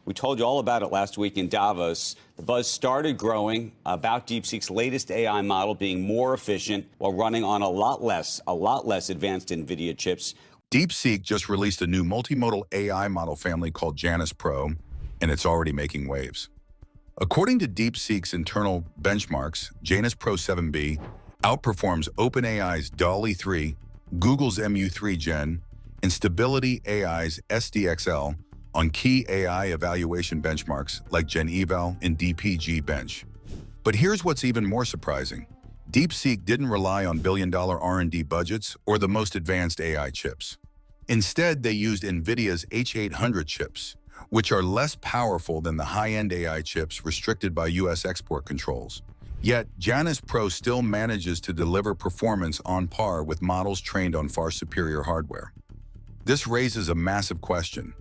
We told you all about it last week in Davos. The buzz started growing about DeepSeek's latest AI model being more efficient while running on a lot less advanced NVIDIA chips. DeepSeek just released a new multimodal AI model family called JANUS Pro, and it's already making waves. According to DeepSeek's internal benchmarks, JANUS Pro 7B outperforms OpenAI's DALL-E 3, Google's MU3 Gen, and Stability AI's SDXL on key AI evaluation benchmarks like GenEval and DPG Bench. But here's what's even more surprising. DeepSeek didn't rely on billion-dollar R&D budgets or the most advanced AI chips. Instead, they used NVIDIA's H800 chips, which are less powerful than the high-end AI chips restricted by US export controls. Yet, JANUS Pro still manages to deliver performance on par with models trained on far superior hardware. This raises a massive question.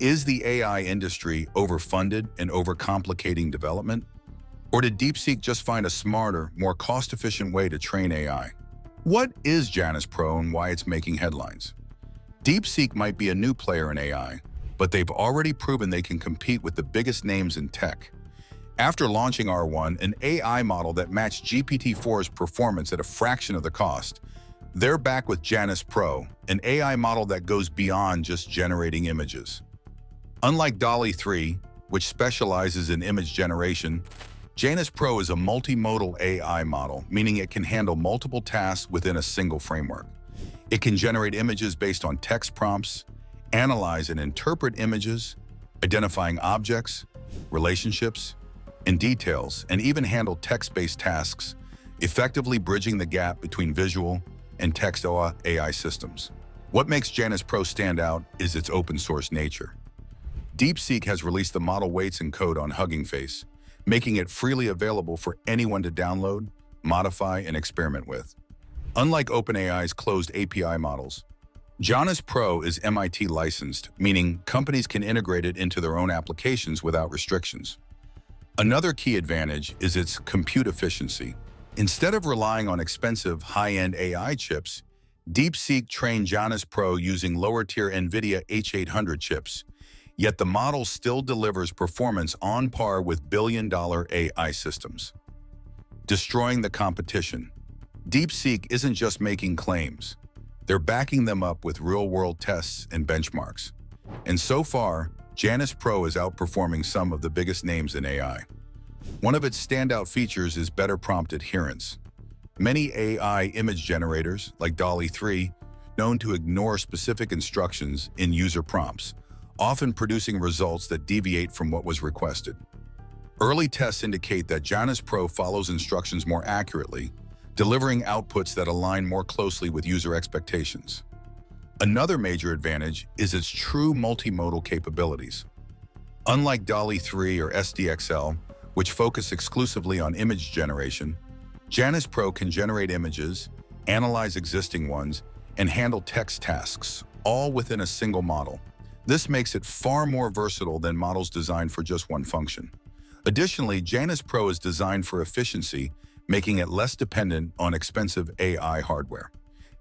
Is the AI industry overfunded and overcomplicating development? Or did DeepSeek just find a smarter, more cost-efficient way to train AI? What is JANUS Pro and why it's making headlines? DeepSeek might be a new player in AI, but they've already proven they can compete with the biggest names in tech. After launching R1, an AI model that matched GPT-4's performance at a fraction of the cost, they're back with JANUS Pro, an AI model that goes beyond just generating images. Unlike DALL-E 3, which specializes in image generation, JANUS Pro is a multimodal AI model, meaning it can handle multiple tasks within a single framework. It can generate images based on text prompts, analyze and interpret images, identifying objects, relationships, and details, and even handle text-based tasks, effectively bridging the gap between visual and text AI systems. What makes JANUS Pro stand out is its open-source nature. DeepSeek has released the model weights and code on Hugging Face, making it freely available for anyone to download, modify, and experiment with. Unlike OpenAI's closed API models, JANUS Pro is MIT licensed, meaning companies can integrate it into their own applications without restrictions. Another key advantage is its compute efficiency. Instead of relying on expensive, high-end AI chips, DeepSeek trained JANUS Pro using lower-tier NVIDIA H800 chips, yet the model still delivers performance on par with billion-dollar AI systems. Destroying the competition. DeepSeek isn't just making claims. They're backing them up with real-world tests and benchmarks. And so far, JANUS Pro is outperforming some of the biggest names in AI. One of its standout features is better prompt adherence. Many AI image generators, like DALL-E 3, known to ignore specific instructions in user prompts, often producing results that deviate from what was requested. Early tests indicate that JANUS Pro follows instructions more accurately, delivering outputs that align more closely with user expectations. Another major advantage is its true multimodal capabilities. Unlike DALL-E 3 or SDXL, which focus exclusively on image generation, JANUS Pro can generate images, analyze existing ones, and handle text tasks, all within a single model. This makes it far more versatile than models designed for just one function. Additionally, JANUS Pro is designed for efficiency, making it less dependent on expensive AI hardware.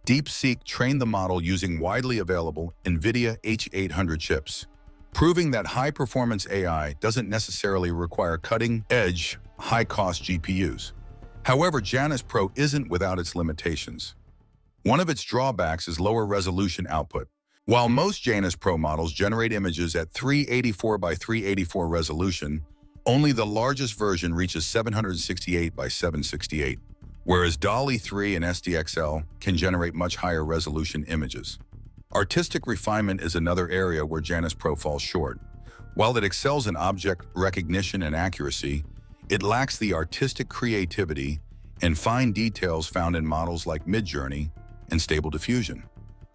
DeepSeek trained the model using widely available NVIDIA H800 chips, proving that high-performance AI doesn't necessarily require cutting-edge, high-cost GPUs. However, JANUS Pro isn't without its limitations. One of its drawbacks is lower resolution output. While most JANUS Pro models generate images at 384 by 384 resolution, only the largest version reaches 768 by 768, whereas DALL-E 3 and SDXL can generate much higher resolution images. Artistic refinement is another area where JANUS Pro falls short. While it excels in object recognition and accuracy, it lacks the artistic creativity and fine details found in models like Midjourney and Stable Diffusion.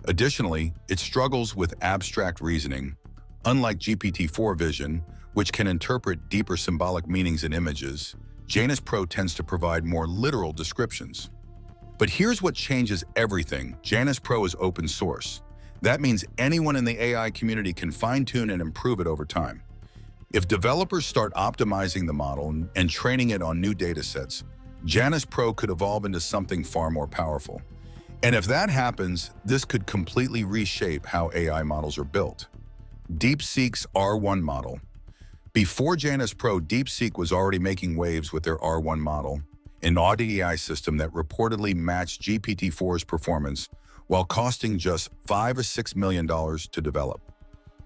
Additionally, it struggles with abstract reasoning. Unlike GPT-4 Vision, which can interpret deeper symbolic meanings in images, JANUS Pro tends to provide more literal descriptions. But here's what changes everything. JANUS Pro is open source. That means anyone in the AI community can fine-tune and improve it over time. If developers start optimizing the model and training it on new datasets, JANUS Pro could evolve into something far more powerful. And if that happens, this could completely reshape how AI models are built. DeepSeek's R1 model, Before Janus Pro, DeepSeek was already making waves with their R1 model, an AI system that reportedly matched GPT-4's performance while costing just $5 or $6 million to develop.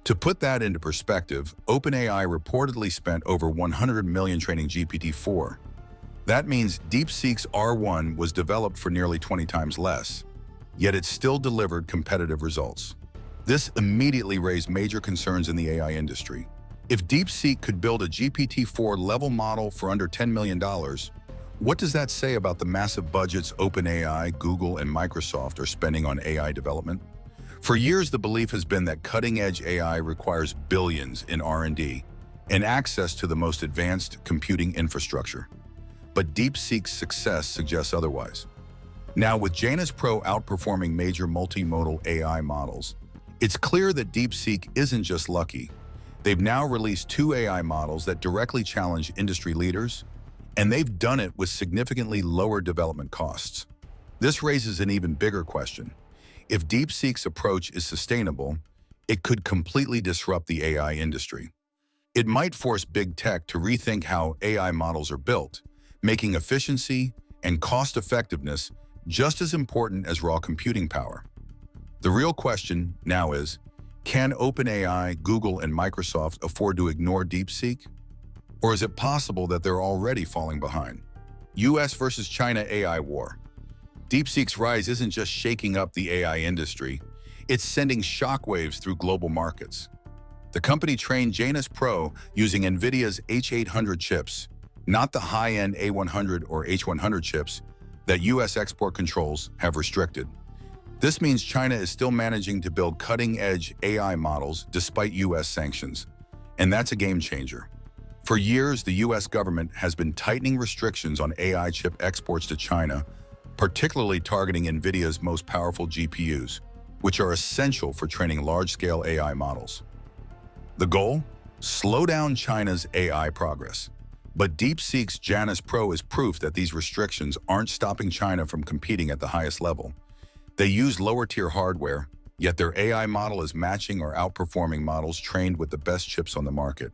To put that into perspective, OpenAI reportedly spent over $100 million training GPT-4. That means DeepSeek's R1 was developed for nearly 20 times less, yet it still delivered competitive results. This immediately raised major concerns in the AI industry. If DeepSeek could build a GPT-4 level model for under $10 million, what does that say about the massive budgets OpenAI, Google, and Microsoft are spending on AI development? For years, the belief has been that cutting-edge AI requires billions in R&D and access to the most advanced computing infrastructure. But DeepSeek's success suggests otherwise. Now, with Janus Pro outperforming major multimodal AI models, it's clear that DeepSeek isn't just lucky. They've now released 2 AI models that directly challenge industry leaders, and they've done it with significantly lower development costs. This raises an even bigger question. If DeepSeek's approach is sustainable, it could completely disrupt the AI industry. It might force big tech to rethink how AI models are built, making efficiency and cost-effectiveness just as important as raw computing power. The real question now is, can OpenAI, Google, and Microsoft afford to ignore DeepSeek? Or is it possible that they're already falling behind? US versus China AI war. DeepSeek's rise isn't just shaking up the AI industry, it's sending shockwaves through global markets. The company trained Janus Pro using NVIDIA's H800 chips, not the high-end A100 or H100 chips that US export controls have restricted. This means China is still managing to build cutting-edge AI models despite US sanctions, and that's a game changer. For years, the US government has been tightening restrictions on AI chip exports to China, particularly targeting NVIDIA's most powerful GPUs, which are essential for training large-scale AI models. The goal? Slow down China's AI progress. But DeepSeek's Janus Pro is proof that these restrictions aren't stopping China from competing at the highest level. They use lower-tier hardware, yet their AI model is matching or outperforming models trained with the best chips on the market.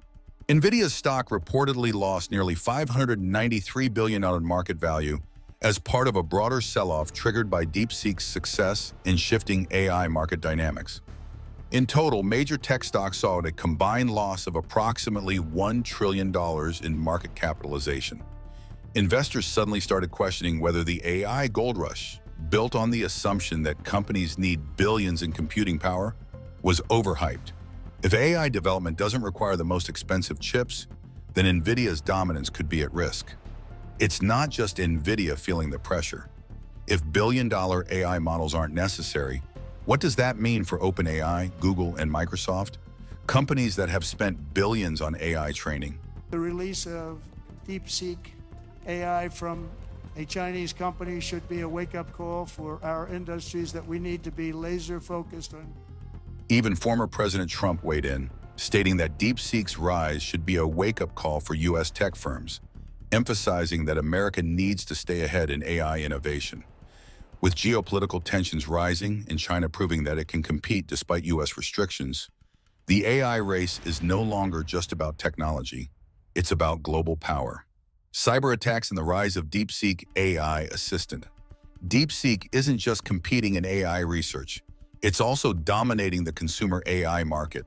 NVIDIA's stock reportedly lost nearly $593 billion in market value as part of a broader sell-off triggered by DeepSeek's success in shifting AI market dynamics. In total, major tech stocks saw a combined loss of approximately $1 trillion in market capitalization. Investors suddenly started questioning whether the AI gold rush, built on the assumption that companies need billions in computing power, was overhyped. If AI development doesn't require the most expensive chips, then NVIDIA's dominance could be at risk. It's not just NVIDIA feeling the pressure. If billion-dollar AI models aren't necessary, what does that mean for OpenAI, Google, and Microsoft, companies that have spent billions on AI training? The release of DeepSeek AI from a Chinese company should be a wake-up call for our industries that we need to be laser-focused on. Even former President Trump weighed in, stating that DeepSeek's rise should be a wake-up call for US tech firms, emphasizing that America needs to stay ahead in AI innovation. With geopolitical tensions rising and China proving that it can compete despite US restrictions, the AI race is no longer just about technology, it's about global power. Cyber attacks and the rise of DeepSeek AI assistant. DeepSeek isn't just competing in AI research, it's also dominating the consumer AI market.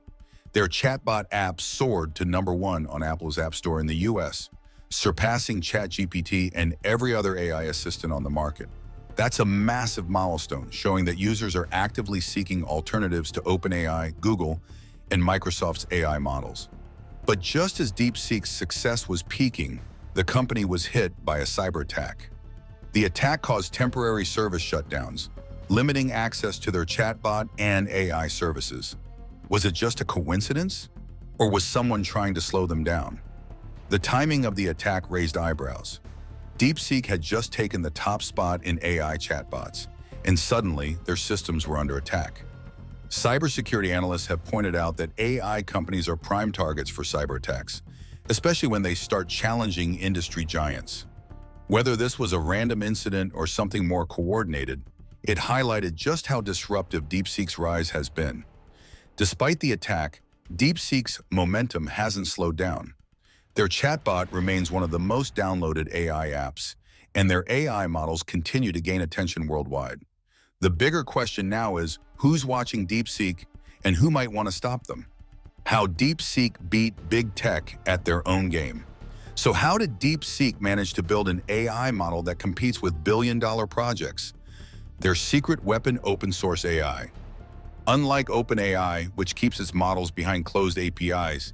Their chatbot app soared to #1 on Apple's App Store in the US, surpassing ChatGPT and every other AI assistant on the market. That's a massive milestone, showing that users are actively seeking alternatives to OpenAI, Google, and Microsoft's AI models. But just as DeepSeek's success was peaking, the company was hit by a cyber attack. The attack caused temporary service shutdowns, limiting access to their chatbot and AI services. Was it just a coincidence? Or was someone trying to slow them down? The timing of the attack raised eyebrows. DeepSeek had just taken the top spot in AI chatbots, and suddenly their systems were under attack. Cybersecurity analysts have pointed out that AI companies are prime targets for cyber attacks, especially when they start challenging industry giants. Whether this was a random incident or something more coordinated, it highlighted just how disruptive DeepSeek's rise has been. Despite the attack, DeepSeek's momentum hasn't slowed down. Their chatbot remains one of the most downloaded AI apps, and their AI models continue to gain attention worldwide. The bigger question now is, who's watching DeepSeek and who might want to stop them? How DeepSeek beat big tech at their own game. So how did DeepSeek manage to build an AI model that competes with billion-dollar projects? Their secret weapon, open source AI. Unlike OpenAI, which keeps its models behind closed APIs,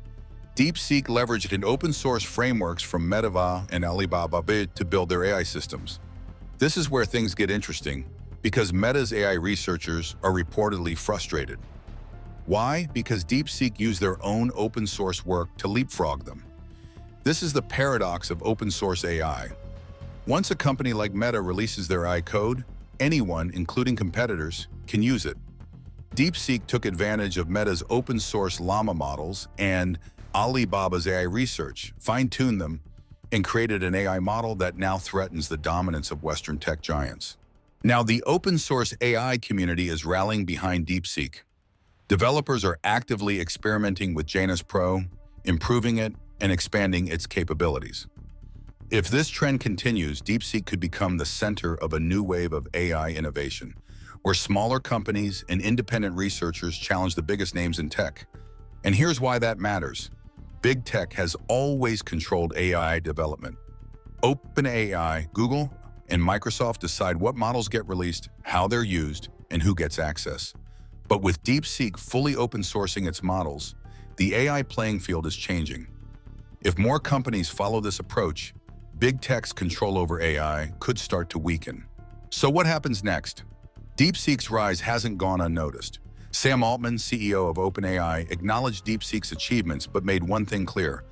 DeepSeek leveraged an open source frameworks from Meta and Alibaba to build their AI systems. This is where things get interesting, because Meta's AI researchers are reportedly frustrated. Why? Because DeepSeek used their own open source work to leapfrog them. This is the paradox of open source AI. Once a company like Meta releases their AI code, anyone, including competitors, can use it. DeepSeek took advantage of Meta's open source Llama models and Alibaba's AI research, fine-tuned them, and created an AI model that now threatens the dominance of Western tech giants. Now, the open source AI community is rallying behind DeepSeek. Developers are actively experimenting with JANUS Pro, improving it, and expanding its capabilities. If this trend continues, DeepSeek could become the center of a new wave of AI innovation, where smaller companies and independent researchers challenge the biggest names in tech. And here's why that matters. Big tech has always controlled AI development. OpenAI, Google, and Microsoft decide what models get released, how they're used, and who gets access. But with DeepSeek fully open sourcing its models, the AI playing field is changing. If more companies follow this approach, big tech's control over AI could start to weaken. So what happens next? DeepSeek's rise hasn't gone unnoticed. Sam Altman, CEO of OpenAI, acknowledged DeepSeek's achievements but made one thing clear.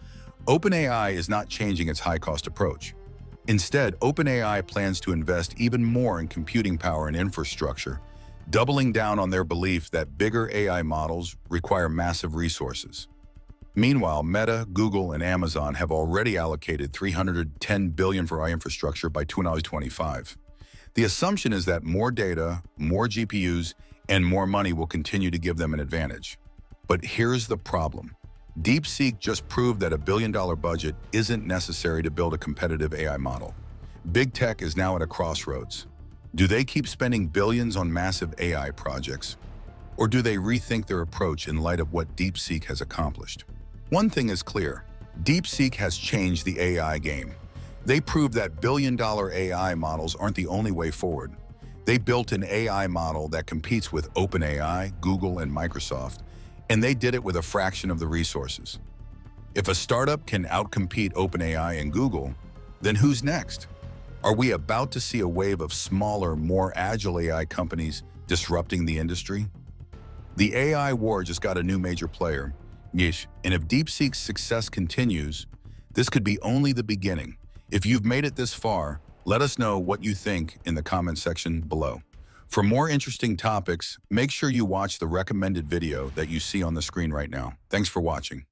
OpenAI is not changing its high-cost approach. Instead, OpenAI plans to invest even more in computing power and infrastructure, doubling down on their belief that bigger AI models require massive resources. Meanwhile, Meta, Google, and Amazon have already allocated $310 billion for AI infrastructure by 2025. The assumption is that more data, more GPUs, and more money will continue to give them an advantage. But here's the problem. DeepSeek just proved that $1 billion budget isn't necessary to build a competitive AI model. Big tech is now at a crossroads. Do they keep spending billions on massive AI projects? Or do they rethink their approach in light of what DeepSeek has accomplished? One thing is clear. DeepSeek has changed the AI game. They proved that billion-dollar AI models aren't the only way forward. They built an AI model that competes with OpenAI, Google, and Microsoft, and they did it with a fraction of the resources. If a startup can outcompete OpenAI and Google, then who's next? Are we about to see a wave of smaller, more agile AI companies disrupting the industry? The AI war just got a new major player, Yish, and if DeepSeek's success continues, this could be only the beginning. If you've made it this far, let us know what you think in the comment section below. For more interesting topics, make sure you watch the recommended video that you see on the screen right now. Thanks for watching.